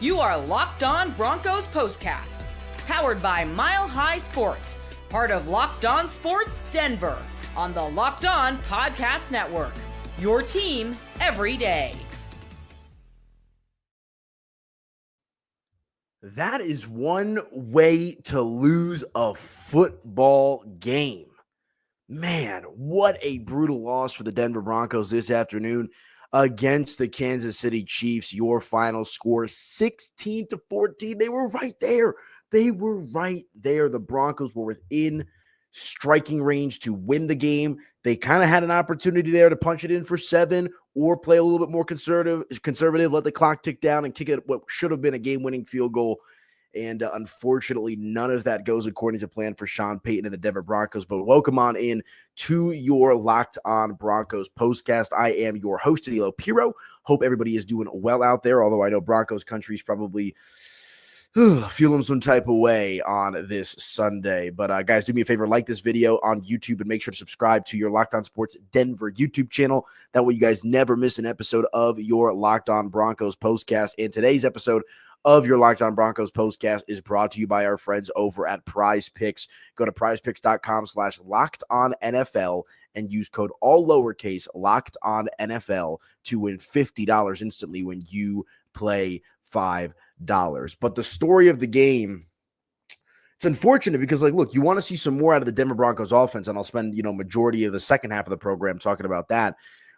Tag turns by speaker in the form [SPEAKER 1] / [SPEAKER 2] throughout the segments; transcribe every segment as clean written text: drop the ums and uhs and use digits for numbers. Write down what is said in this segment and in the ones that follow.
[SPEAKER 1] You are Locked On Broncos POSTCAST, powered by Mile High Sports, part of Locked On Sports Denver, on the Locked On Podcast Network. Your team every day.
[SPEAKER 2] That is one way to lose a football game. Man, what a brutal loss for the Denver Broncos this afternoon against the Kansas City Chiefs. Your final score, 16-14. They were right there. The Broncos were within striking range to win the game. They kind of had an opportunity there to punch it in for 7 or play a little bit more conservative, let the clock tick down and kick it what should have been a game-winning field goal. And unfortunately, none of that goes according to plan for Sean Payton and the Denver Broncos. But welcome on in to your Locked On Broncos postcast. I am your host, Aniello Piro. Hope everybody is doing well out there, although I know Broncos country is probably feeling some type of way on this Sunday. But guys, do me a favor, like this video on YouTube and make sure to subscribe to your Locked On Sports Denver YouTube channel. That way you guys never miss an episode of your Locked On Broncos postcast. And today's episode of your Locked On Broncos postcast is brought to you by our friends over at Prize Picks. Go to prizepicks.com/LockedOnNFL and use code all lowercase LockedOnNFL to win $50 instantly when you play $5. But the story of the game, it's unfortunate because, look, you want to see some more out of the Denver Broncos offense, and I'll spend, majority of the second half of the program talking about that.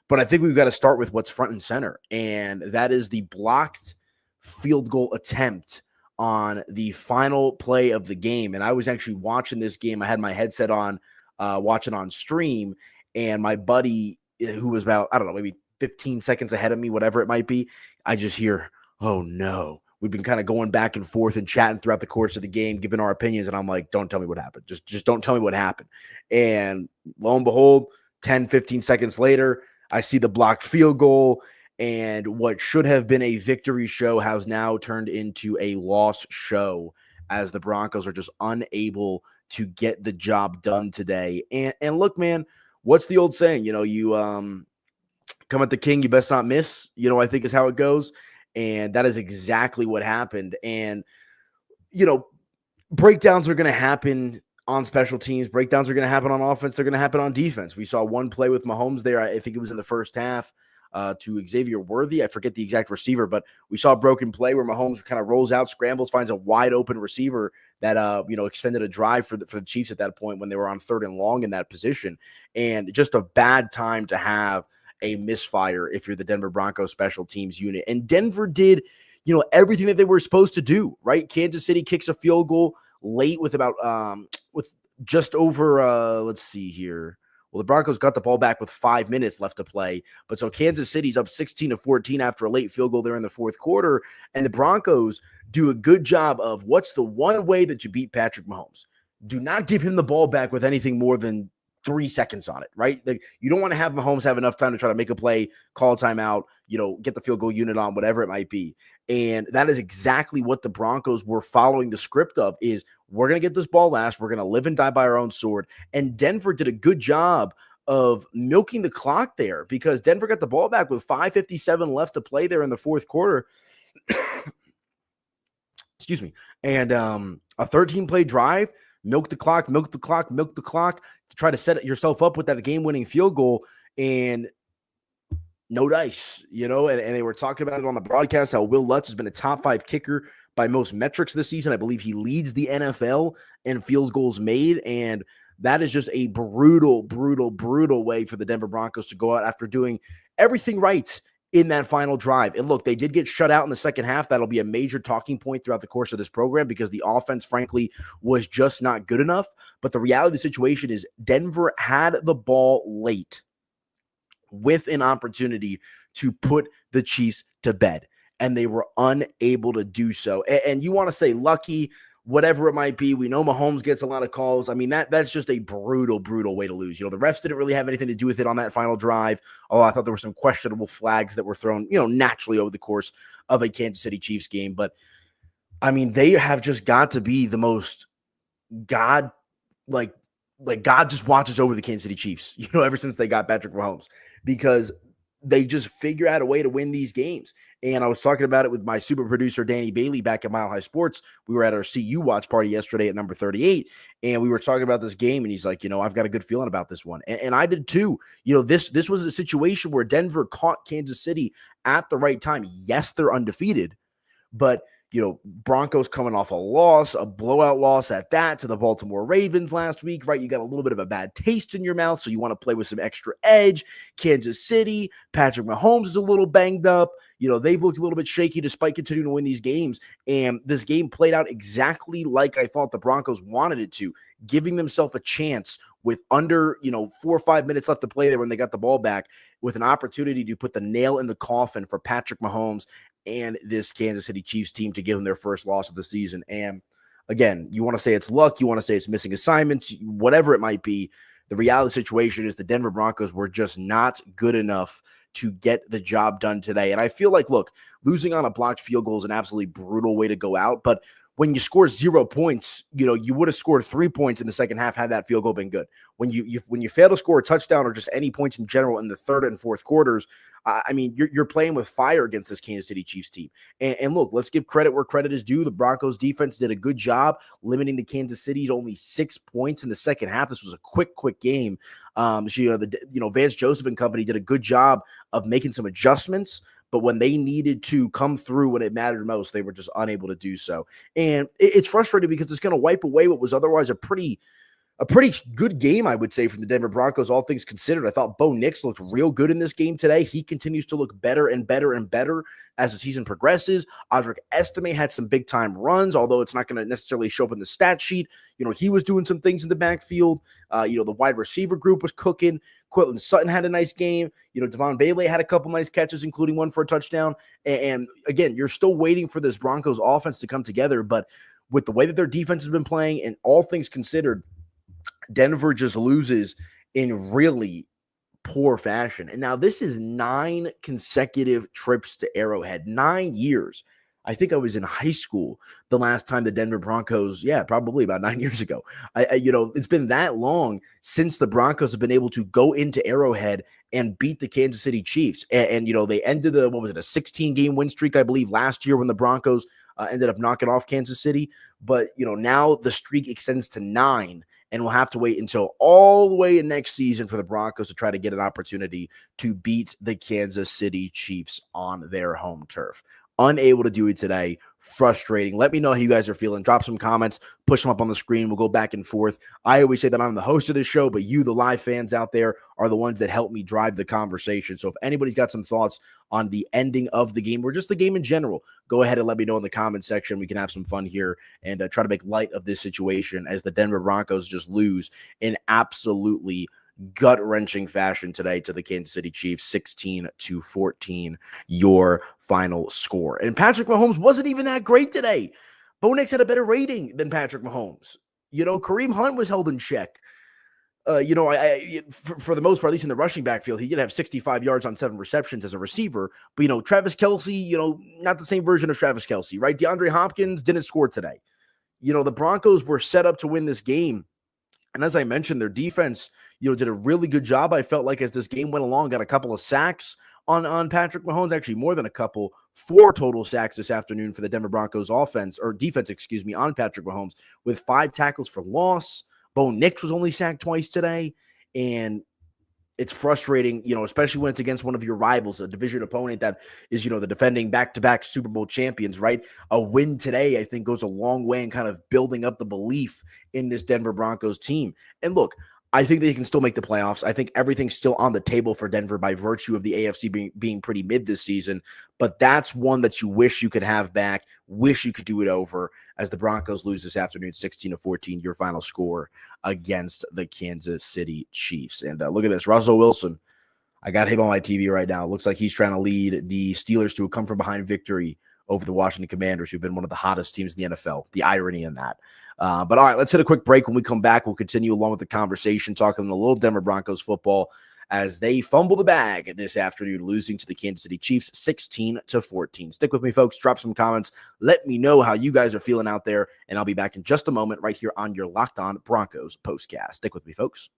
[SPEAKER 2] But I think we've got to start with what's front and center, and that is the blocked field goal attempt on the final play of the game. And I was actually watching this game. I had my headset on, watching on stream, and my buddy, who was about, maybe 15 seconds ahead of me, whatever it might be, I just hear, "Oh no." We've been kind of going back and forth and chatting throughout the course of the game, giving our opinions. And I'm like, don't tell me what happened. Just don't tell me what happened. And lo and behold, 10, 15 seconds later, I see the blocked field goal. And what should have been a victory show has now turned into a loss show as the Broncos are just unable to get the job done today. And look, man, what's the old saying? You come at the king, you best not miss, I think is how it goes. And that is exactly what happened. And, breakdowns are going to happen on special teams. Breakdowns are going to happen on offense. They're going to happen on defense. We saw one play with Mahomes there. I think it was in the first half to Xavier Worthy. I forget the exact receiver, but we saw a broken play where Mahomes kind of rolls out, scrambles, finds a wide open receiver that, extended a drive for the Chiefs at that point when they were on 3rd and long in that position. And just a bad time to have a misfire if you're the Denver Broncos special teams unit. And Denver did, everything that they were supposed to do, right? Kansas City kicks a field goal late with about with just over let's see here. Well, the Broncos got the ball back with 5 minutes left to play. But so Kansas City's up 16-14 after a late field goal there in the fourth quarter. And the Broncos do a good job of what's the one way that you beat Patrick Mahomes? Do not give him the ball back with anything more than 3 seconds on it, right? You don't want to have Mahomes have enough time to try to make a play, call a timeout, get the field goal unit on, whatever it might be. And that is exactly what the Broncos were following the script of, is we're going to get this ball last. We're going to live and die by our own sword. And Denver did a good job of milking the clock there because Denver got the ball back with 5:57 left to play there in the fourth quarter. Excuse me. And a 13-play drive, milk the clock to try to set yourself up with that game-winning field goal, and no dice, and they were talking about it on the broadcast, how Will Lutz has been a top 5 kicker by most metrics this season. I believe he leads the NFL in field goals made, and that is just a brutal way for the Denver Broncos to go out after doing everything right in that final drive. And look, they did get shut out in the second half. That'll be a major talking point throughout the course of this program because the offense, frankly, was just not good enough. But the reality of the situation is Denver had the ball late with an opportunity to put the Chiefs to bed, and they were unable to do so. And you want to say lucky, whatever it might be. We know Mahomes gets a lot of calls. I mean, that's just a brutal way to lose. The refs didn't really have anything to do with it on that final drive. Oh, I thought there were some questionable flags that were thrown, naturally over the course of a Kansas City Chiefs game. But, I mean, they have just got to be the most God just watches over the Kansas City Chiefs, ever since they got Patrick Mahomes, because they just figure out a way to win these games. And I was talking about it with my super producer, Danny Bailey, back at Mile High Sports. We were at our CU watch party yesterday at number 38, and we were talking about this game, and he's like, I've got a good feeling about this one. And I did too. This was a situation where Denver caught Kansas City at the right time. Yes, they're undefeated, but Broncos coming off a loss, a blowout loss at that, to the Baltimore Ravens last week, right? You got a little bit of a bad taste in your mouth, so you want to play with some extra edge. Kansas City, Patrick Mahomes is a little banged up. They've looked a little bit shaky despite continuing to win these games. And this game played out exactly like I thought the Broncos wanted it to, giving themselves a chance with under, 4 or 5 minutes left to play there when they got the ball back, with an opportunity to put the nail in the coffin for Patrick Mahomes and this Kansas City Chiefs team to give them their first loss of the season. And again, you want to say it's luck, you want to say it's missing assignments, whatever it might be. The reality of the situation is the Denver Broncos were just not good enough to get the job done today. And I feel like, look, losing on a blocked field goal is an absolutely brutal way to go out, but when you score 0 points, you would have scored 3 points in the second half had that field goal been good. When you fail to score a touchdown or just any points in general in the third and fourth quarters, you're playing with fire against this Kansas City Chiefs team. And look, let's give credit where credit is due. The Broncos defense did a good job limiting the Kansas City to only 6 points in the second half. This was a quick game. Vance Joseph and company did a good job of making some adjustments, but when they needed to come through when it mattered most, they were just unable to do so. And it's frustrating because it's going to wipe away what was otherwise a pretty good game, I would say, from the Denver Broncos, all things considered. I thought Bo Nix looked real good in this game today. He continues to look better and better and better as the season progresses. Audric Estime had some big-time runs, although it's not going to necessarily show up in the stat sheet. He was doing some things in the backfield. The wide receiver group was cooking. Cortland Sutton had a nice game. Devon Bailey had a couple nice catches, including one for a touchdown. And again, you're still waiting for this Broncos offense to come together, but with the way that their defense has been playing and all things considered, Denver just loses in really poor fashion. And now this is 9 consecutive trips to Arrowhead, 9 years. I think I was in high school the last time the Denver Broncos, probably about 9 years ago. It's been that long since the Broncos have been able to go into Arrowhead and beat the Kansas City Chiefs. And they ended a 16-game win streak, I believe, last year when the Broncos ended up knocking off Kansas City. But, now the streak extends to 9. And we'll have to wait until all the way in next season for the Broncos to try to get an opportunity to beat the Kansas City Chiefs on their home turf. Unable to do it today. Frustrating. Let me know how you guys are feeling. Drop some comments. Push them up on the screen. We'll go back and forth. I always say that I'm the host of this show, but you, the live fans out there, are the ones that help me drive the conversation. So if anybody's got some thoughts on the ending of the game or just the game in general, go ahead and let me know in the comment section. We can have some fun here and try to make light of this situation as the Denver Broncos just lose in absolutely gut-wrenching fashion today to the Kansas City Chiefs, 16-14, your final score. And Patrick Mahomes wasn't even that great today. Bo Nix had a better rating than Patrick Mahomes. Kareem Hunt was held in check. For the most part, at least in the rushing backfield, he did have 65 yards on 7 receptions as a receiver. But, Travis Kelce, not the same version of Travis Kelce, right? DeAndre Hopkins didn't score today. The Broncos were set up to win this game. And as I mentioned, their defense, did a really good job. I felt like as this game went along, got a couple of sacks on Patrick Mahomes, actually more than a couple, 4 total sacks this afternoon for the Denver Broncos defense, on Patrick Mahomes, with 5 tackles for loss. Bo Nix was only sacked twice today. And it's frustrating, especially when it's against one of your rivals, a division opponent that is, the defending back-to-back Super Bowl champions, right? A win today, I think, goes a long way in kind of building up the belief in this Denver Broncos team. And look, I think they can still make the playoffs. I think everything's still on the table for Denver by virtue of the AFC being pretty mid this season. But that's one that you wish you could have back, wish you could do it over as the Broncos lose this afternoon, 16-14, your final score against the Kansas City Chiefs. And look at this, Russell Wilson. I got him on my TV right now. It looks like he's trying to lead the Steelers to a come-from-behind victory over the Washington Commanders, who've been one of the hottest teams in the NFL. The irony in that. But all right, let's hit a quick break. When we come back, we'll continue along with the conversation, talking a little Denver Broncos football as they fumble the bag this afternoon, losing to the Kansas City Chiefs 16-14. Stick with me, folks. Drop some comments. Let me know how you guys are feeling out there, and I'll be back in just a moment right here on your Locked On Broncos postcast. Stick with me, folks.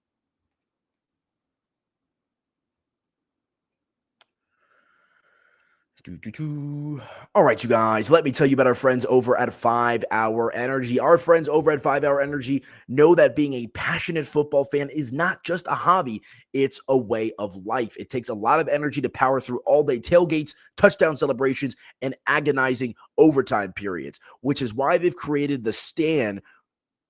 [SPEAKER 2] All right, you guys, let me tell you about our friends over at 5 Hour Energy. Our friends over at 5 Hour Energy know that being a passionate football fan is not just a hobby, it's a way of life. It takes a lot of energy to power through all-day tailgates, touchdown celebrations, and agonizing overtime periods, which is why they've created the Stand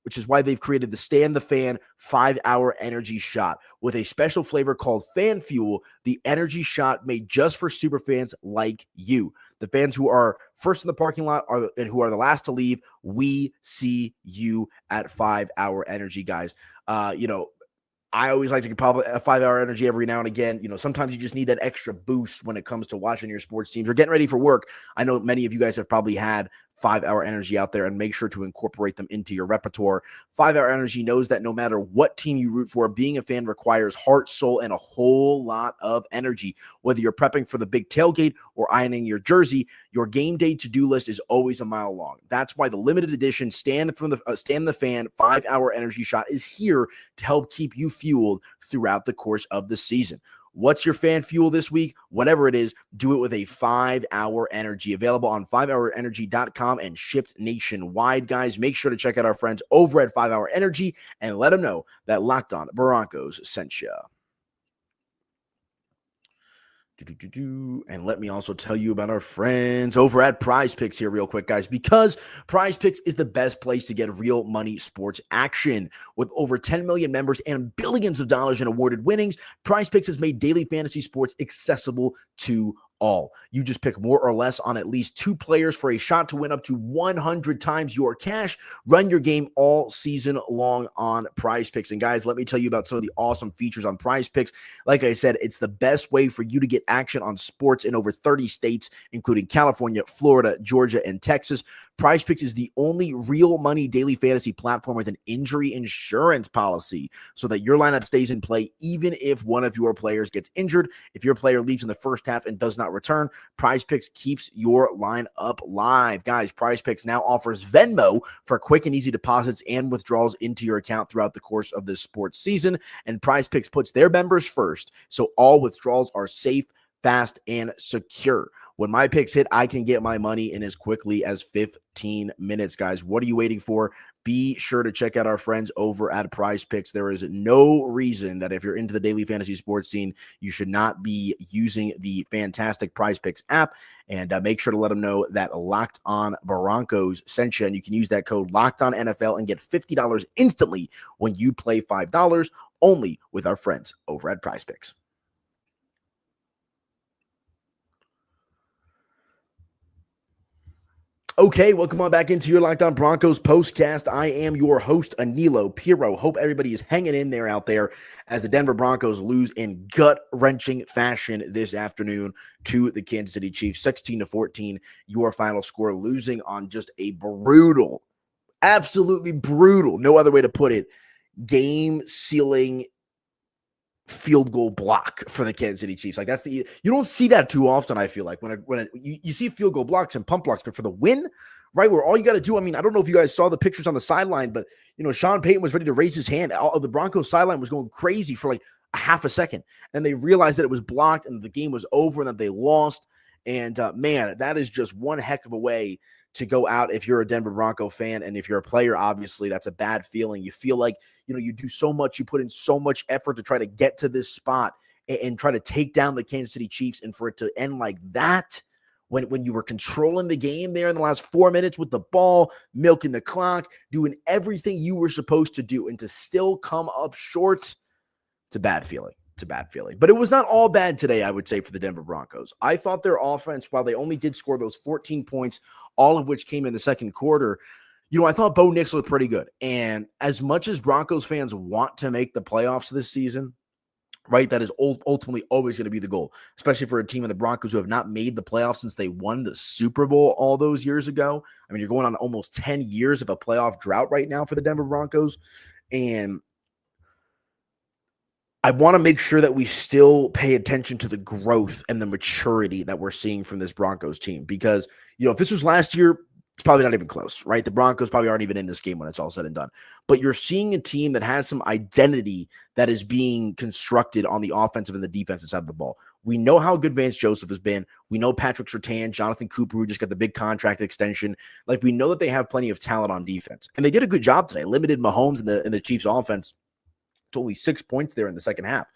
[SPEAKER 2] the Fan 5 Hour Energy Shot with a special flavor called Fan Fuel, the energy shot made just for super fans like you. The fans who are first in the parking lot and who are the last to leave. We see you at 5 Hour Energy, guys. I always like to pop a 5 Hour Energy every now and again. Sometimes you just need that extra boost when it comes to watching your sports teams or getting ready for work. I know many of you guys have probably had 5 Hour Energy out there, and make sure to incorporate them into your repertoire. 5 Hour Energy knows that no matter what team you root for, being a fan requires heart, soul, and a whole lot of energy. Whether you're prepping for the big tailgate or ironing your jersey, your game day to-do list is always a mile long. That's why the limited edition Stand the Fan 5 Hour Energy Shot is here to help keep you fueled throughout the course of the season. What's your fan fuel this week? Whatever it is, do it with a 5 Hour Energy. Available on 5hourenergy.com and shipped nationwide, guys. Make sure to check out our friends over at 5 Hour Energy and let them know that Locked On Broncos sent you. And let me also tell you about our friends over at Prize Picks here real quick, guys, because Prize Picks is the best place to get real money sports action. With over 10 million members and billions of dollars in awarded winnings, Prize Picks has made daily fantasy sports accessible to all. You just pick more or less on at least 2 players for a shot to win up to 100 times your cash. Run your game all season long on Prize Picks. And guys, let me tell you about some of the awesome features on Prize Picks. Like I said, it's the best way for you to get action on sports in over 30 states, including California, Florida, Georgia, and Texas. Prize Picks is the only real money daily fantasy platform with an injury insurance policy so that your lineup stays in play even if one of your players gets injured. If your player leaves in the first half and does not return, Prize Picks keeps your lineup live. Guys, Prize Picks now offers Venmo for quick and easy deposits and withdrawals into your account throughout the course of this sports season. And Prize Picks puts their members first, so all withdrawals are safe, fast, and secure. When my picks hit, I can get my money in as quickly as 15 minutes, guys. What are you waiting for? Be sure to check out our friends over at Prize Picks. There is no reason that if you're into the daily fantasy sports scene, you should not be using the fantastic Prize Picks app. And make sure to let them know that Locked On Broncos sent you. And you can use that code Locked On NFL and get $50 instantly when you play $5 only with our friends over at Prize Picks. Okay, welcome on back into your Locked On Broncos postcast. I am your host, Aniello Piro. Hope everybody is hanging in there out there as the Denver Broncos lose in gut-wrenching fashion this afternoon to the Kansas City Chiefs, 16-14, your final score, losing on just a brutal, absolutely brutal, no other way to put it, game-sealing field goal block for the Kansas City Chiefs. Like you don't see that too often. I feel like you see field goal blocks and pump blocks, but for the win, right, where all you got to do, I mean, I don't know if you guys saw the pictures on the sideline, but Sean Payton was ready to raise his hand. The Broncos sideline was going crazy for like a half a second, and they realized that it was blocked and the game was over and that they lost. And man, that is just one heck of a way to go out if you're a Denver Bronco fan. And if you're a player, obviously that's a bad feeling. You feel like, you do so much, you put in so much effort to try to get to this spot and try to take down the Kansas City Chiefs, and for it to end like that when you were controlling the game there in the last 4 minutes with the ball, milking the clock, doing everything you were supposed to do, and to still come up short, it's a bad feeling. It's a bad feeling. But it was not all bad today, I would say, for the Denver Broncos. I thought their offense, while they only did score those 14 points, all of which came in the second quarter, I thought Bo Nix looked pretty good. And as much as Broncos fans want to make the playoffs this season, right, that is ultimately always going to be the goal, especially for a team in the Broncos who have not made the playoffs since they won the Super Bowl all those years ago. I mean, you're going on almost 10 years of a playoff drought right now for the Denver Broncos. And I want to make sure that we still pay attention to the growth and the maturity that we're seeing from this Broncos team, because, if this was last year, it's probably not even close, right? The Broncos probably aren't even in this game when it's all said and done. But you're seeing a team that has some identity that is being constructed on the offensive and the defensive side of the ball. We know how good Vance Joseph has been. We know Patrick Surtain, Jonathan Cooper, who just got the big contract extension. Like, we know that they have plenty of talent on defense. And they did a good job today. Limited Mahomes in the Chiefs offense to only 6 points there in the second half.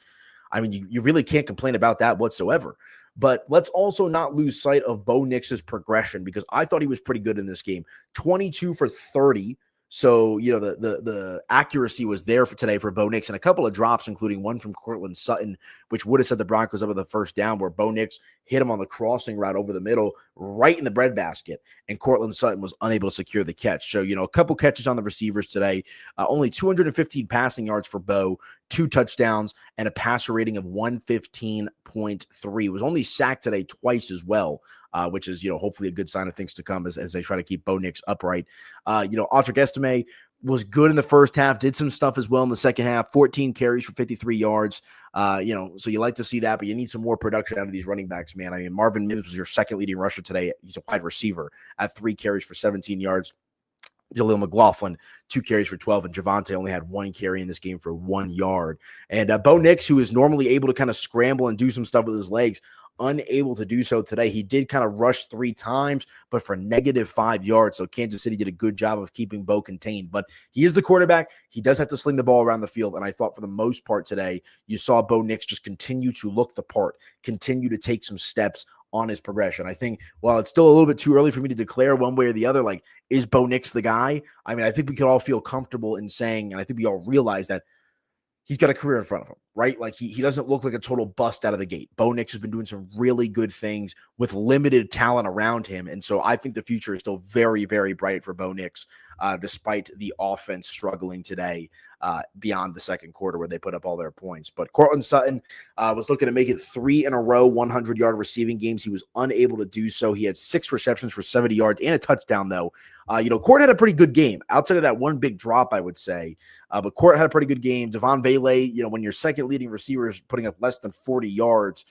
[SPEAKER 2] I mean, you really can't complain about that whatsoever. But let's also not lose sight of Bo Nix's progression, because I thought he was pretty good in this game. 22 for 30. So, the accuracy was there for today for Bo Nix, and a couple of drops, including one from Courtland Sutton, which would have set the Broncos up with the first down, where Bo Nix hit him on the crossing route over the middle, right in the breadbasket, and Courtland Sutton was unable to secure the catch. So, a couple catches on the receivers today, only 215 passing yards for Bo, 2 touchdowns, and a passer rating of 115.3. Was only sacked today twice as well, which is, hopefully a good sign of things to come as they try to keep Bo Nix upright. Audric Estime was good in the first half, did some stuff as well in the second half, 14 carries for 53 yards. So you like to see that, but you need some more production out of these running backs, man. I mean, Marvin Mims was your second leading rusher today. He's a wide receiver at 3 carries for 17 yards. Jaleel McLaughlin, 2 carries for 12, and Javonte only had 1 carry in this game for 1 yard. And Bo Nix, who is normally able to kind of scramble and do some stuff with his legs, unable to do so today. He did kind of rush 3 times, but for -5 yards. So Kansas City did a good job of keeping Bo contained. But he is the quarterback. He does have to sling the ball around the field. And I thought for the most part today, you saw Bo Nix just continue to look the part, continue to take some steps on his progression. I think while it's still a little bit too early for me to declare one way or the other, like, is Bo Nix the guy? I mean, I think we could all feel comfortable in saying, and I think we all realize that he's got a career in front of him, right? Like, he doesn't look like a total bust out of the gate. Bo Nix has been doing some really good things with limited talent around him. And so I think the future is still very, very bright for Bo Nix, despite the offense struggling today beyond the second quarter where they put up all their points. But Courtland Sutton was looking to make it 3 in a row 100-yard receiving games. He was unable to do so. He had 6 receptions for 70 yards and a touchdown, though. Court had a pretty good game outside of that one big drop, I would say. But Court had a pretty good game. Devon Vele, when your second leading receiver is putting up less than 40 yards,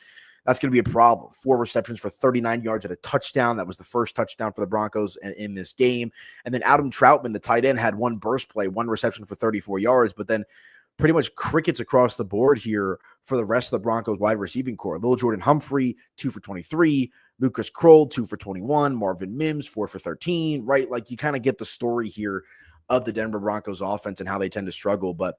[SPEAKER 2] that's going to be a problem. 4 receptions for 39 yards and a touchdown. That was the first touchdown for the Broncos in this game. And then Adam Troutman, the tight end, had 1 burst play, 1 reception for 34 yards, but then pretty much crickets across the board here for the rest of the Broncos wide receiving core. Lil Jordan Humphrey, 2 for 23. Lucas Kroll, 2 for 21. Marvin Mims, 4 for 13, right? Like, you kind of get the story here of the Denver Broncos offense and how they tend to struggle. But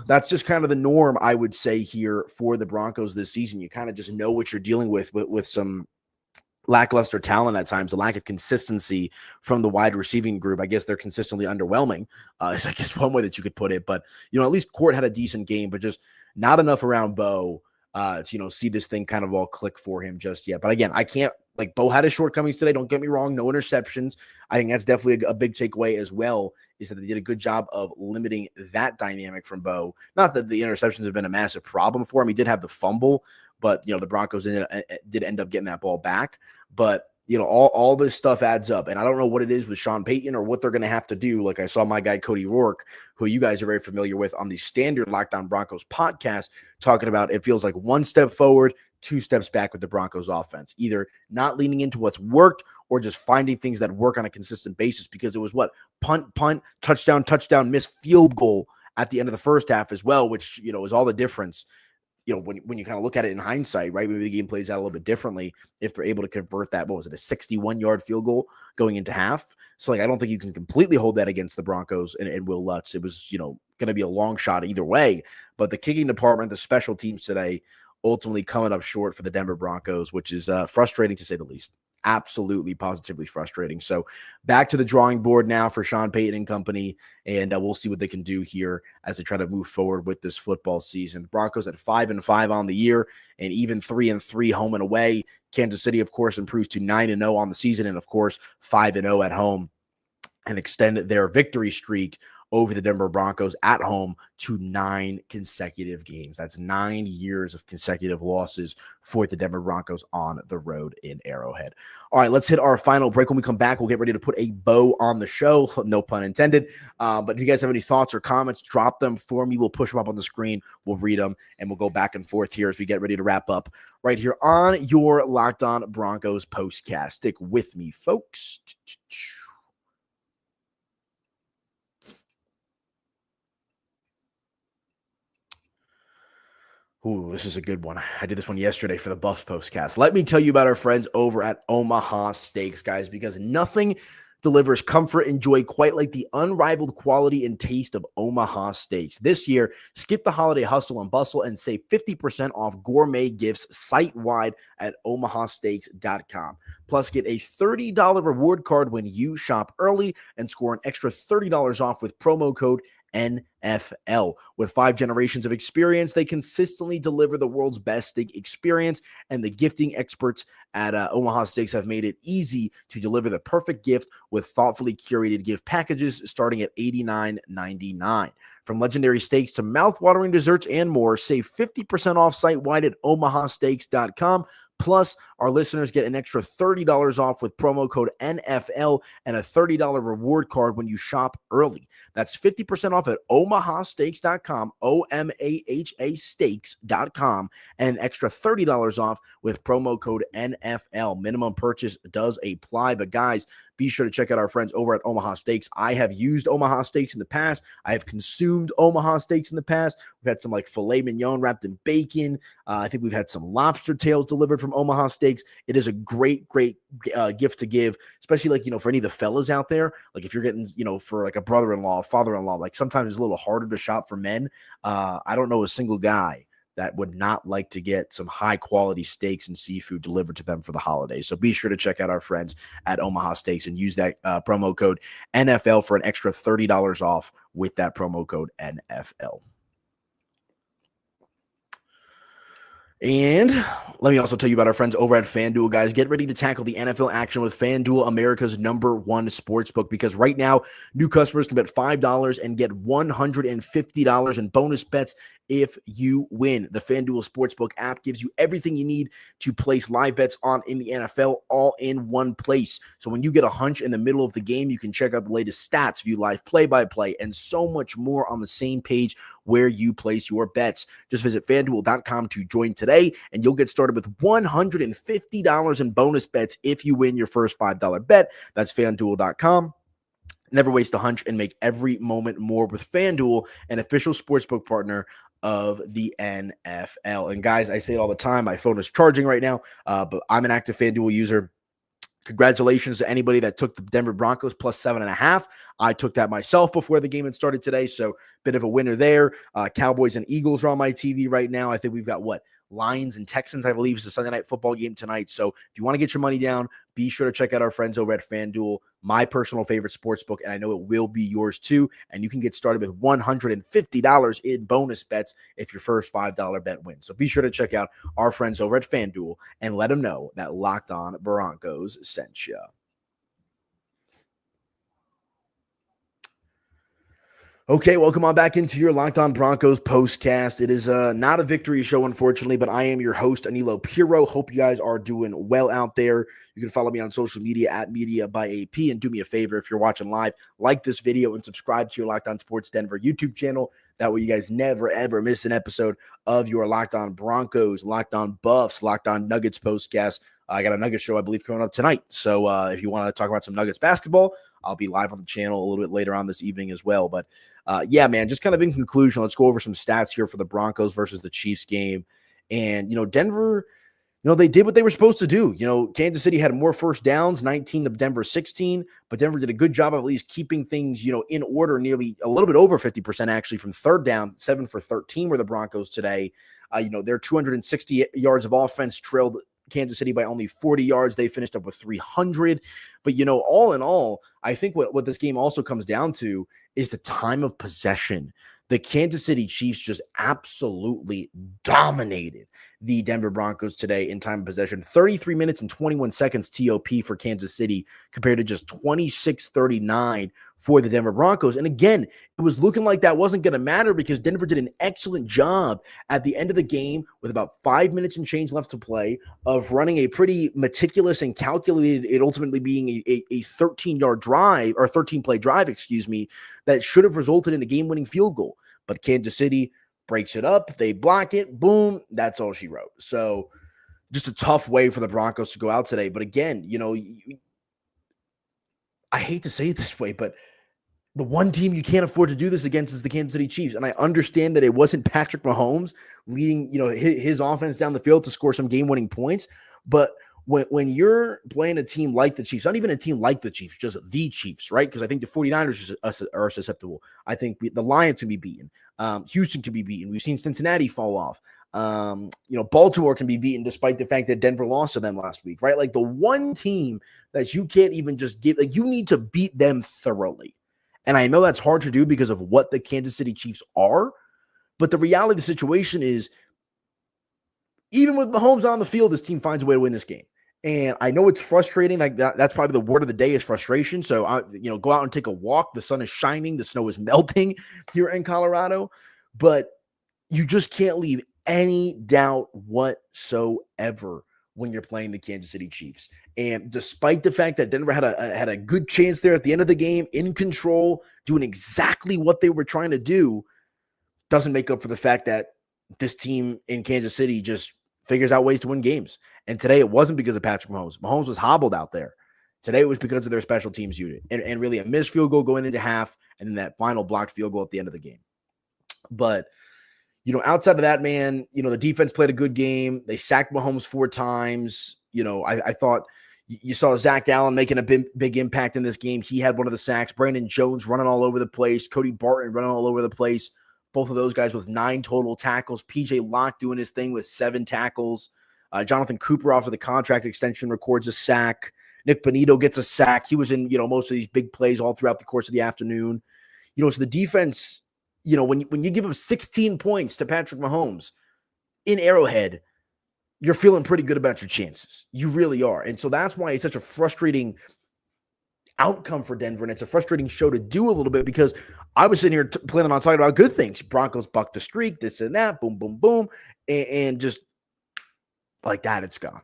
[SPEAKER 2] that's just kind of the norm, I would say, here for the Broncos this season. You kind of just know what you're dealing with some lackluster talent at times, a lack of consistency from the wide receiving group. I guess they're consistently underwhelming, is I guess one way that you could put it. But, at least Court had a decent game, but just not enough around Bo to, see this thing kind of all click for him just yet. But again, I can't, Bo had his shortcomings today. Don't get me wrong. No interceptions. I think that's definitely a big takeaway as well, is that they did a good job of limiting that dynamic from Bo. Not that the interceptions have been a massive problem for him. He did have the fumble, but, the Broncos did end up getting that ball back. But, all this stuff adds up. And I don't know what it is with Sean Payton or what they're going to have to do. Like, I saw my guy Cody Rourke, who you guys are very familiar with on the standard Locked On Broncos podcast, talking about it feels like 1 step forward, 2 steps back with the Broncos offense, either not leaning into what's worked or just finding things that work on a consistent basis, because it was punt, touchdown, missed field goal at the end of the first half as well, which, is all the difference. When you kind of look at it in hindsight, right? Maybe the game plays out a little bit differently if they're able to convert that. What was it? A 61-yard field goal going into half. So, I don't think you can completely hold that against the Broncos and Will Lutz. It was, going to be a long shot either way. But the kicking department, the special teams today, ultimately coming up short for the Denver Broncos, which is frustrating to say the least. Absolutely, positively frustrating. So back to the drawing board now for Sean Payton and company, and we'll see what they can do here as they try to move forward with this football season. Broncos at 5-5 on the year, and even 3-3 home and away. Kansas City, of course, improves to 9-0 on the season, and of course 5-0 at home, and extend their victory streak over the Denver Broncos at home to 9 consecutive games. That's 9 years of consecutive losses for the Denver Broncos on the road in Arrowhead. All right, let's hit our final break. When we come back, we'll get ready to put a bow on the show. No pun intended. But if you guys have any thoughts or comments, drop them for me. We'll push them up on the screen. We'll read them, and we'll go back and forth here as we get ready to wrap up right here on your Locked On Broncos postcast. Stick with me, folks. Ooh, this is a good one. I did this one yesterday for the Buffs postcast. Let me tell you about our friends over at Omaha Steaks, guys, because nothing delivers comfort and joy quite like the unrivaled quality and taste of Omaha Steaks. This year, skip the holiday hustle and bustle and save 50% off gourmet gifts site-wide at omahasteaks.com. Plus, get a $30 reward card when you shop early and score an extra $30 off with promo code NFL. With 5 generations of experience, they consistently deliver the world's best steak experience, and the gifting experts at Omaha Steaks have made it easy to deliver the perfect gift with thoughtfully curated gift packages starting at $89.99. From legendary steaks to mouth-watering desserts and more, save 50% off site-wide at omahasteaks.com. Plus, our listeners get an extra $30 off with promo code NFL and a $30 reward card when you shop early. That's 50% off at omahasteaks.com, OMAHA steaks.com, and an extra $30 off with promo code NFL. Minimum purchase does apply, but guys, be sure to check out our friends over at Omaha Steaks. I have used Omaha Steaks in the past. I have consumed Omaha Steaks in the past. We've had some like filet mignon wrapped in bacon. I think we've had some lobster tails delivered from Omaha Steaks. It is a great gift to give, especially like, for any of the fellas out there. Like if you're getting, for like a brother-in-law, father-in-law, like sometimes it's a little harder to shop for men. I don't know a single guy that would not like to get some high quality steaks and seafood delivered to them for the holidays. So be sure to check out our friends at Omaha Steaks and use that promo code NFL for an extra $30 off with that promo code NFL. And let me also tell you about our friends over at FanDuel, guys. Get ready to tackle the NFL action with FanDuel, America's #1 sportsbook, because right now, new customers can bet $5 and get $150 in bonus bets if you win. The FanDuel Sportsbook app gives you everything you need to place live bets on in the NFL all in one place. So when you get a hunch in the middle of the game, you can check out the latest stats, view live play-by-play, and so much more on the same page where you place your bets. Just visit FanDuel.com to join today, and you'll get started with $150 in bonus bets if you win your first $5 bet. That's FanDuel.com. Never waste a hunch and make every moment more with FanDuel, an official sportsbook partner of the NFL. And guys, I say it all the time. My phone is charging right now, but I'm an active FanDuel user. Congratulations to anybody that took the Denver Broncos plus 7.5. I took that myself before the game had started today, so bit of a winner there. Cowboys and Eagles are on my TV right now. I think we've got Lions and Texans, I believe, is a Sunday night football game tonight. So if you want to get your money down, be sure to check out our friends over at FanDuel, my personal favorite sportsbook, and I know it will be yours too. And you can get started with $150 in bonus bets if your first $5 bet wins. So be sure to check out our friends over at FanDuel and let them know that Locked On Broncos sent you. Okay, welcome on back into your Locked On Broncos postcast. It is not a victory show, unfortunately, but I am your host, Aniello Piro. Hope you guys are doing well out there. You can follow me on social media at Media by AP, and do me a favor if you're watching live, like this video and subscribe to your Locked On Sports Denver YouTube channel. That way you guys never, ever miss an episode of your Locked On Broncos, Locked On Buffs, Locked On Nuggets postcast. I got a Nuggets show, I believe, coming up tonight. So if you want to talk about some Nuggets basketball, I'll be live on the channel a little bit later on this evening as well. But yeah, man, just kind of in conclusion, let's go over some stats here for the Broncos versus the Chiefs game. And, Denver, they did what they were supposed to do. Kansas City had more first downs, 19 to Denver 16, but Denver did a good job of at least keeping things, in order, nearly a little bit over 50% actually from third down. 7 for 13 were the Broncos today. Their 260 yards of offense trailed Kansas City by only 40 yards. They finished up with 300. But, all in all, I think what this game also comes down to is the time of possession. The Kansas City Chiefs just absolutely dominated the Denver Broncos today in time of possession. 33 minutes and 21 seconds TOP for Kansas City compared to just 26:39 for the Denver Broncos. And again, it was looking like that wasn't going to matter because Denver did an excellent job at the end of the game with about 5 minutes and change left to play of running a pretty meticulous and calculated, it ultimately being a 13-yard drive or 13-play drive, that should have resulted in a game-winning field goal. But Kansas City breaks it up, they block it, boom, that's all she wrote. So just a tough way for the Broncos to go out today. But again, I hate to say it this way, but the one team you can't afford to do this against is the Kansas City Chiefs. And I understand that it wasn't Patrick Mahomes leading, his offense down the field to score some game-winning points. But when you're playing a team like the Chiefs, not even a team like the Chiefs, just the Chiefs, right? Because I think the 49ers are susceptible. I think the Lions can be beaten. Houston can be beaten. We've seen Cincinnati fall off. Baltimore can be beaten despite the fact that Denver lost to them last week, right? Like the one team that you can't even just give, like you need to beat them thoroughly. And I know that's hard to do because of what the Kansas City Chiefs are. But the reality of the situation is, even with Mahomes on the field, this team finds a way to win this game. And I know it's frustrating. Like that's probably the word of the day is frustration. So, go out and take a walk. The sun is shining. The snow is melting here in Colorado. But you just can't leave any doubt whatsoever when you're playing the Kansas City Chiefs. And despite the fact that Denver had a good chance there at the end of the game, in control, doing exactly what they were trying to do, doesn't make up for the fact that this team in Kansas City just figures out ways to win games. And today it wasn't because of Patrick Mahomes. Mahomes was hobbled out there. Today it was because of their special teams unit and really a missed field goal going into half and then that final blocked field goal at the end of the game. But, outside of that, man, the defense played a good game. They sacked Mahomes 4 times. I thought you saw Zach Allen making a big impact in this game. He had one of the sacks. Brandon Jones running all over the place. Cody Barton running all over the place. Both of those guys with 9 total tackles. PJ Locke doing his thing with 7 tackles. Jonathan Cooper off of the contract extension records a sack. Nick Bonito gets a sack. He was in, most of these big plays all throughout the course of the afternoon. So the defense, when you give up 16 points to Patrick Mahomes in Arrowhead, you're feeling pretty good about your chances. You really are. And so that's why it's such a frustrating outcome for Denver, and it's a frustrating show to do a little bit because I was sitting here planning on talking about good things. Broncos bucked the streak, this and that, boom, boom, boom, and just like that, it's gone.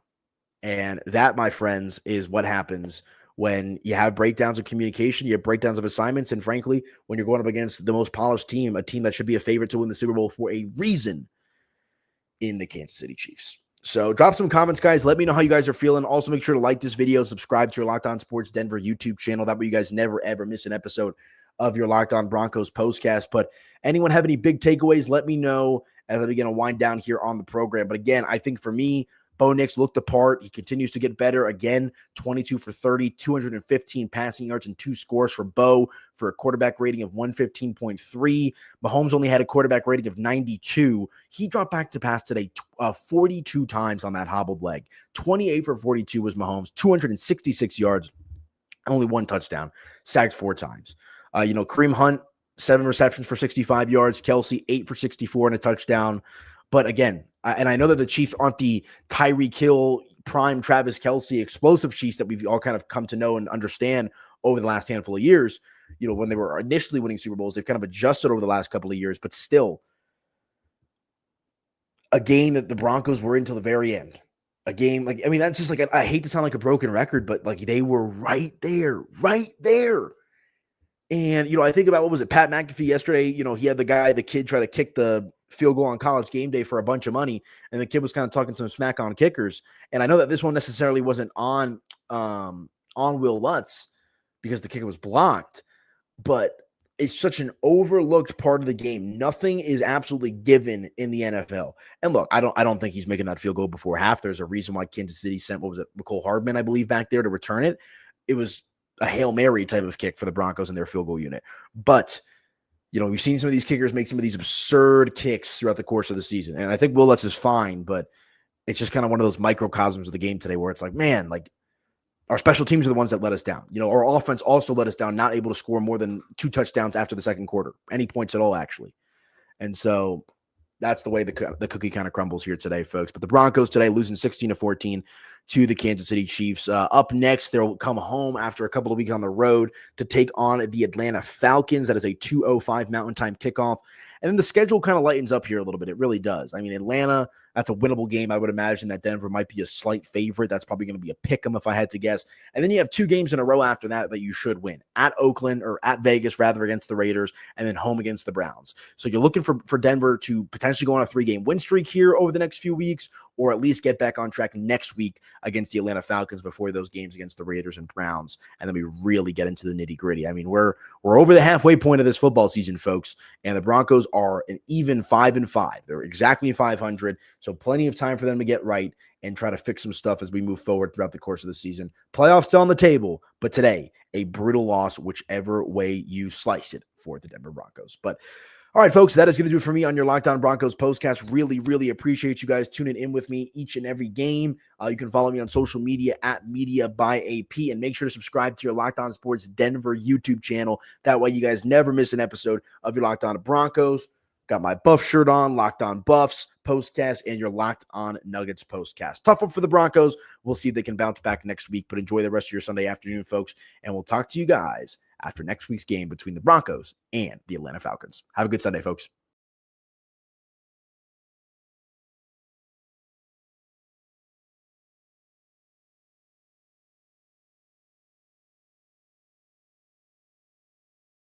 [SPEAKER 2] And that, my friends, is what happens when you have breakdowns of communication, you have breakdowns of assignments, and frankly, when you're going up against the most polished team, a team that should be a favorite to win the Super Bowl for a reason in the Kansas City Chiefs. So drop some comments, guys. Let me know how you guys are feeling. Also, make sure to like this video, subscribe to your Locked On Sports Denver YouTube channel. That way you guys never, ever miss an episode of your Locked On Broncos postcast. But anyone have any big takeaways, let me know as I begin to wind down here on the program. But again, I think for me, Bo Nix looked the part. He continues to get better. Again, 22 for 30, 215 passing yards and 2 scores for Bo for a quarterback rating of 115.3. Mahomes only had a quarterback rating of 92. He dropped back to pass today 42 times on that hobbled leg. 28 for 42 was Mahomes, 266 yards, only 1 touchdown, sacked 4 times. Kareem Hunt, 7 receptions for 65 yards. Kelsey, 8 for 64 and a touchdown. But again, and I know that the Chiefs aren't the Tyreek Hill, prime Travis Kelsey, explosive Chiefs that we've all kind of come to know and understand over the last handful of years. When they were initially winning Super Bowls, they've kind of adjusted over the last couple of years, but still a game that the Broncos were in till the very end. A game, that's just like, I hate to sound like a broken record, but like they were right there. And, I think about, what was it, Pat McAfee yesterday, he had the kid try to kick the field goal on College Game Day for a bunch of money, and the kid was kind of talking some smack on kickers. And I know that this one necessarily wasn't on Will Lutz because the kicker was blocked, but it's such an overlooked part of the game. Nothing is absolutely given in the NFL. And look, I don't think he's making that field goal before half. There's a reason why Kansas City sent, McCole Hardman, I believe, back there to return it. It was a Hail Mary type of kick for the Broncos in their field goal unit. But, we've seen some of these kickers make some of these absurd kicks throughout the course of the season. And I think Will Lutz is fine, but it's just kind of one of those microcosms of the game today where it's like, man, like our special teams are the ones that let us down. Our offense also let us down, not able to score more than 2 touchdowns after the second quarter, any points at all, actually. And so that's the way the cookie kind of crumbles here today, folks. But the Broncos today losing 16-14 to the Kansas City Chiefs. Up next, they'll come home after a couple of weeks on the road to take on the Atlanta Falcons. That is a 2:05 Mountain Time kickoff. And then the schedule kind of lightens up here a little bit. It really does. I mean, Atlanta, that's a winnable game. I would imagine that Denver might be a slight favorite. That's probably going to be a pick 'em if I had to guess. And then you have 2 games in a row after that you should win. At Oakland, or at Vegas, rather, against the Raiders, and then home against the Browns. So you're looking for Denver to potentially go on a 3-game win streak here over the next few weeks, or at least get back on track next week against the Atlanta Falcons before those games against the Raiders and Browns. And then we really get into the nitty-gritty. I mean, we're over the halfway point of this football season, folks, and the Broncos are an even 5-5. They're exactly 500, so plenty of time for them to get right and try to fix some stuff as we move forward throughout the course of the season. Playoffs still on the table, but today, a brutal loss, whichever way you slice it for the Denver Broncos. But all right, folks, that is going to do it for me on your Locked On Broncos postcast. Really, really appreciate you guys tuning in with me each and every game. You can follow me on social media at Media by AP, and make sure to subscribe to your Locked On Sports Denver YouTube channel. That way you guys never miss an episode of your Locked On Broncos. Got my Buff shirt on, Locked On Buffs postcast, and your Locked On Nuggets postcast. Tough one for the Broncos. We'll see if they can bounce back next week, but enjoy the rest of your Sunday afternoon, folks, and we'll talk to you guys after next week's game between the Broncos and the Atlanta Falcons. Have a good Sunday, folks.